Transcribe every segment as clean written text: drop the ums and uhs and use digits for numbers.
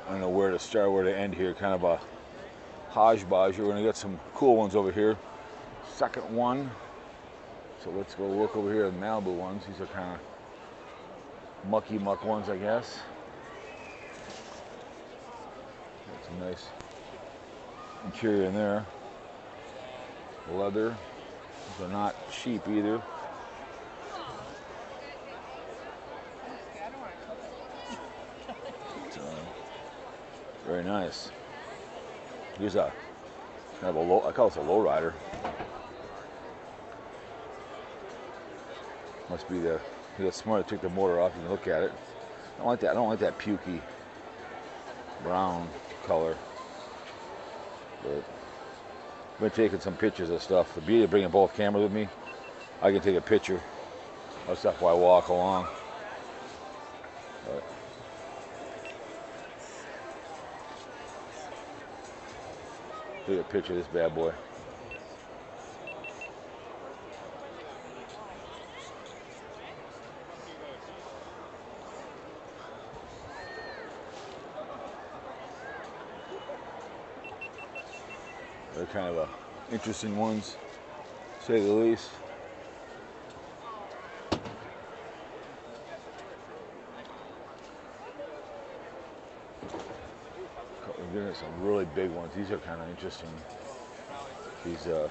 I don't know where to start, where to end here. Kind of a hodgepodge. We're going to get some cool ones over here. Second one. So let's go look over here at the Malibu ones. These are kind of mucky muck ones, I guess. Got some nice interior in there. Leather. These are not cheap either. Very nice. Here's a kind of a low, I call this a low rider. Must be the, he got smart to take the motor off. You can look at it. I don't like that. I don't like that pukey brown color. But I've been taking some pictures of stuff. The beauty of bringing both cameras with me, I can take a picture of stuff while I walk along. But take a picture of this bad boy. They're kind of interesting ones, to say the least. We're getting some really big ones. These are kind of interesting. These are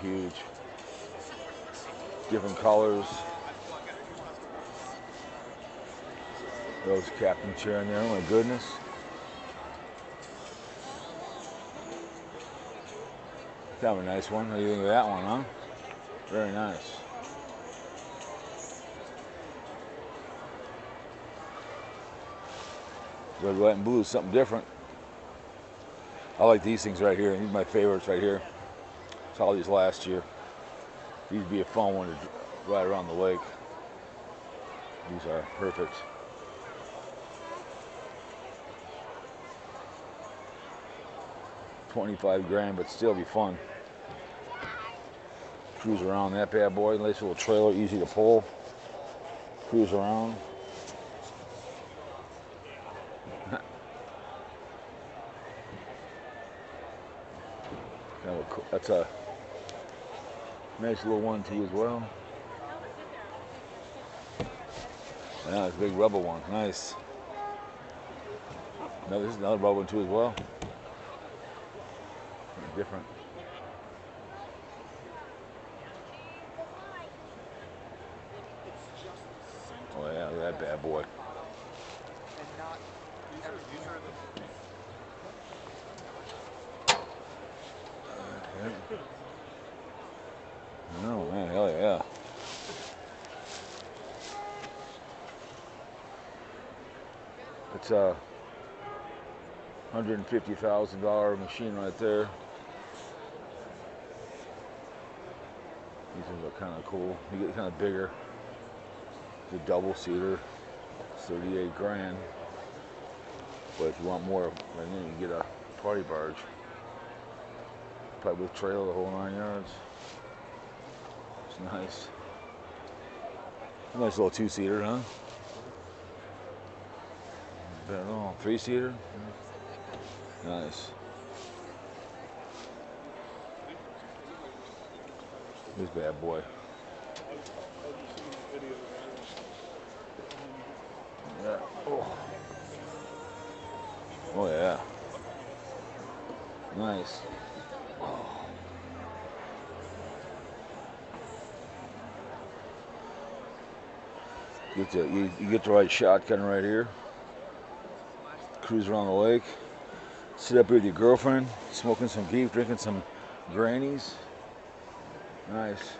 huge, different colors. Those captain chair in there. Oh my goodness. Kind of a nice one. What do you think of that one, huh? Very nice. Red, white, and blue is something different. I like these things right here. These are my favorites right here. Saw these last year. These would be a fun one to ride around the lake. These are perfect. $25 grand, but still be fun. Cruise around that bad boy. Nice little trailer, easy to pull. Cruise around. That's a nice little one too as well. Yeah, it's a big rubber one. Nice. No, this is another rubber one too as well. Different. Oh yeah, look at that bad boy. Oh man, hell yeah. It's a $150,000 machine right there. These ones are kind of cool. You get kind of bigger. The double seater, it's 38 grand. But if you want more, then you get a party barge. Probably with trailer, the whole 9 yards. It's nice. A nice little two-seater, huh? I don't know, three-seater? Nice. This bad boy. Yeah. Oh. Oh yeah. Nice. Oh. You get the right shotgun right here. Cruise around the lake. Sit up here with your girlfriend, smoking some beef, drinking some grannies. Nice.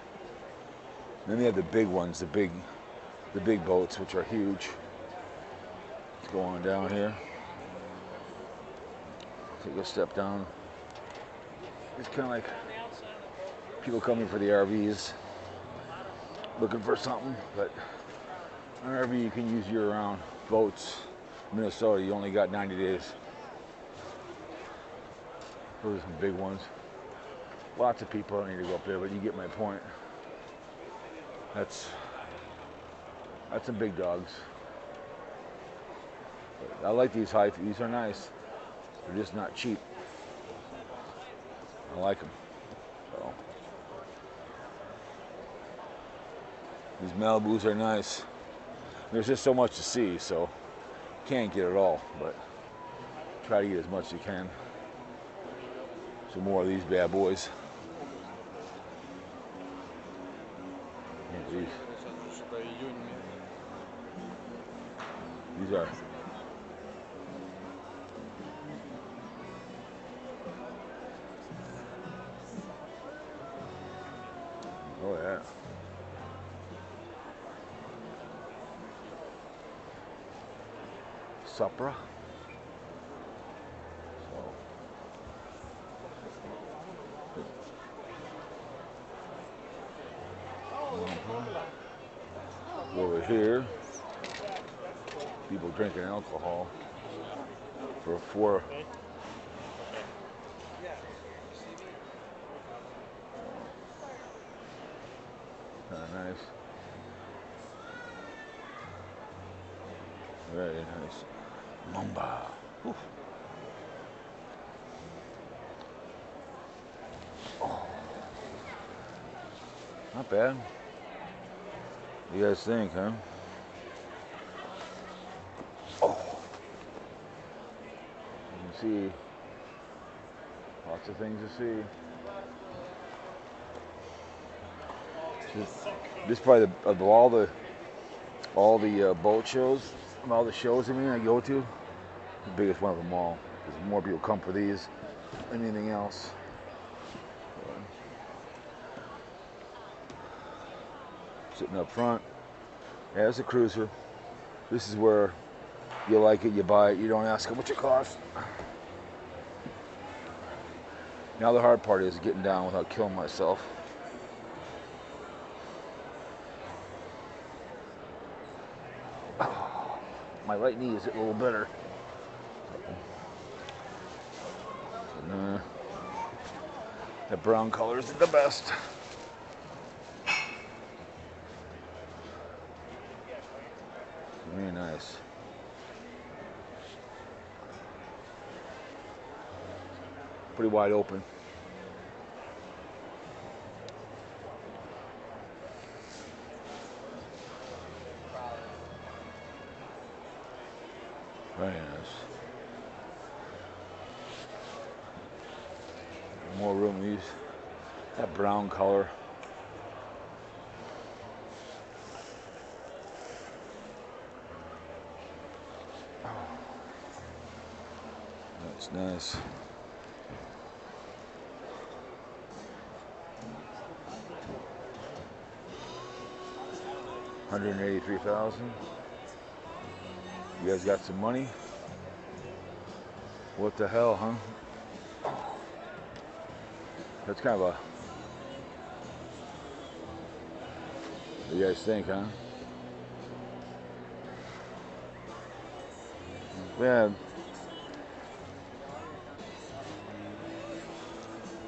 Then they have the big ones, the big boats, which are huge. Let's go on down here. Take a step down. It's kind of like people coming for the RVs, looking for something, but an RV you can use year-round. Boats, Minnesota, you only got 90 days. Those are some big ones. Lots of people don't need to go up there, but you get my point. That's some big dogs. I like these high. These are nice. They're just not cheap. I like them. So these Malibus are nice. There's just so much to see, so can't get it all, but try to get as much as you can. Some more of these bad boys. Yeah, these are. Oh yeah. Supra. Over here, people drinking alcohol for $4. Kind of nice. Very nice. Mamba. Oof. Oh. Not bad. What do you guys think, huh? Oh. You can see lots of things to see. This is probably of all the boat shows, of all the shows I go to, the biggest one of them all. Because more people come for these than anything else. Sitting up front, yeah, it's a cruiser. This is where you like it, you buy it, you don't ask how much it costs. Now the hard part is getting down without killing myself. Oh, my right knee is a little better. Nah, that brown color is the best. Very nice. Pretty wide open. Very nice. More room these. That brown color. That's nice. $183,000. You guys got some money? What the hell, huh? That's kind of a. What do you guys think, huh? Yeah.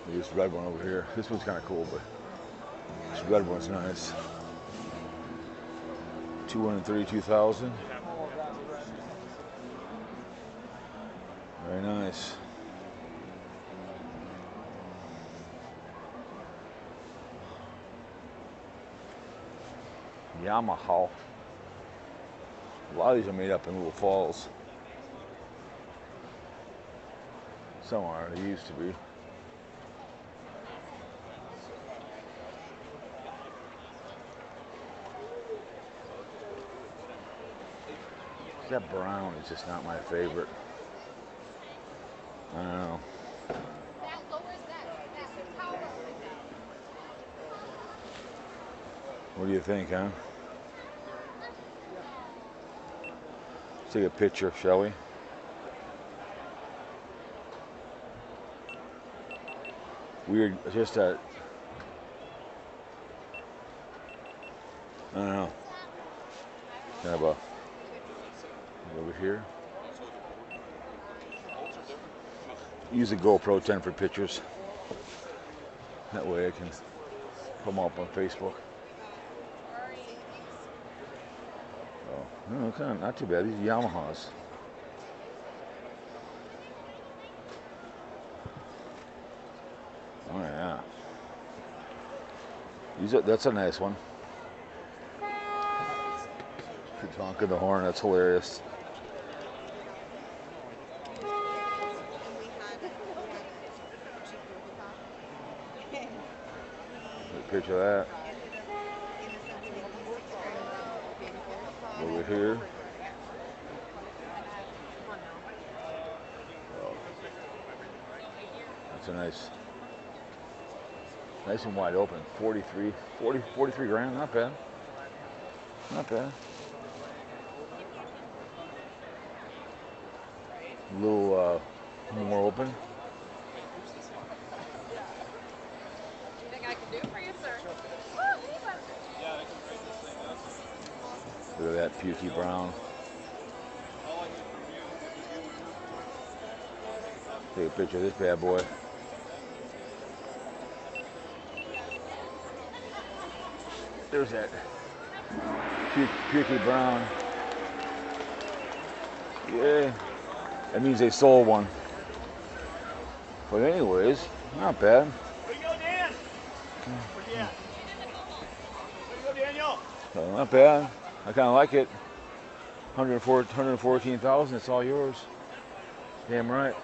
This red one over here. This one's kind of cool, but this red one's nice. $232,000. Very nice. Yamaha. A lot of these are made up in little falls. Some are. They used to be. That brown is just not my favorite. I don't know. What do you think, huh? Let's take a picture, shall we? Weird, just a. I don't know. Kind of a. Over here. Use a GoPro 10 for pictures. That way I can put them up on Facebook. Oh, no, kind of not too bad. These are Yamahas. That's a nice one. Keeps honking the horn. That's hilarious. Picture of that. Over here. That's a nice and wide open. 43 grand. Not bad. Not bad. A little more open. Look at that pukey brown. Take a picture of this bad boy. There's that pukey brown. Yeah, that means they sold one. But anyways, not bad. Where you go, Dan? Where's he at? Where you go, Daniel? So not bad. I kind of like it. 114,000. It's all yours. Damn right.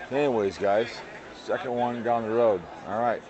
Anyways, guys, second one down the road. All right.